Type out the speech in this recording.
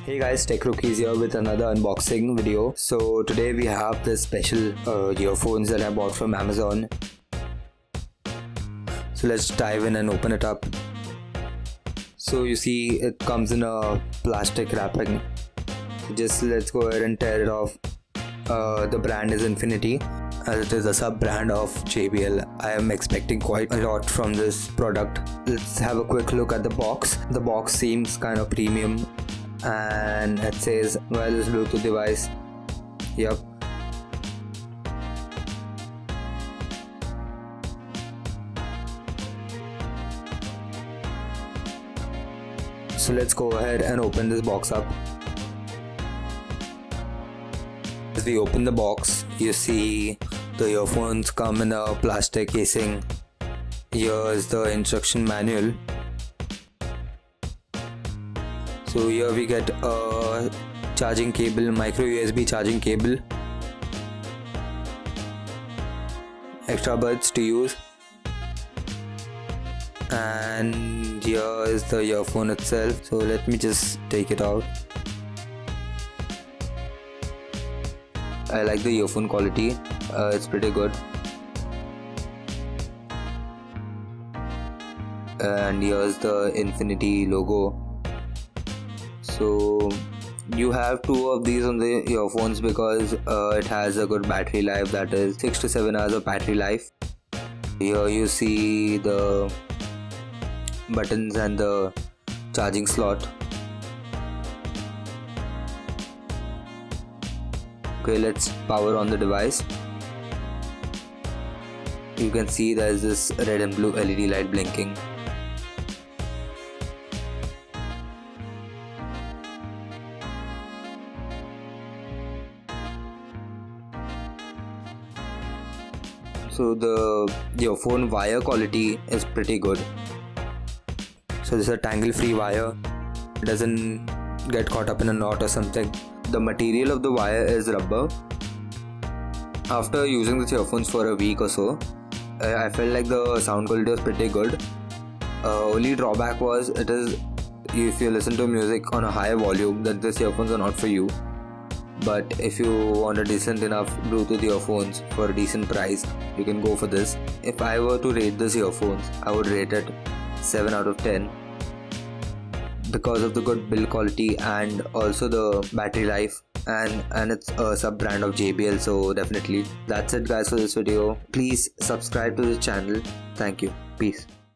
Hey guys, Tech Rookies here with another unboxing video. So today we have this special earphones that I bought from Amazon. So let's dive in and open it up. So you see it comes in a plastic wrapping. Just let's go ahead and tear it off. The brand is Infinity, as it is a sub brand of JBL. I am expecting quite a lot from this product. Let's have a quick look at the box. The box seems kind of premium. And it says wireless Bluetooth device. Yep. So let's go ahead and open this box up. As we open the box, you see the earphones come in a plastic casing. Here's the instruction manual. So here we get a charging cable, micro USB charging cable, extra buds to use, and here is the earphone itself. So let me just take it out. I like the earphone quality, it's pretty good. And here's the Infinity logo. So you have two of these on the earphones because it has a good battery life, that is 6 to 7 hours of battery life. Here you see the buttons and the charging slot. Okay, let's power on the device. You can see there is this red and blue LED light blinking. So the earphone wire quality is pretty good. So this is a tangle-free wire. It doesn't get caught up in a knot or something. The material of the wire is rubber. After using these earphones for a week or so, I felt like the sound quality was pretty good. Only drawback was if you listen to music on a higher volume, then these earphones are not for you. But if you want a decent enough Bluetooth earphones for a decent price, you can go for this. If I were to rate these earphones, I would rate it 7 out of 10 because of the good build quality and also the battery life, and it's a sub brand of JBL, so definitely. That's it guys for this video. Please subscribe to the channel. Thank you. Peace.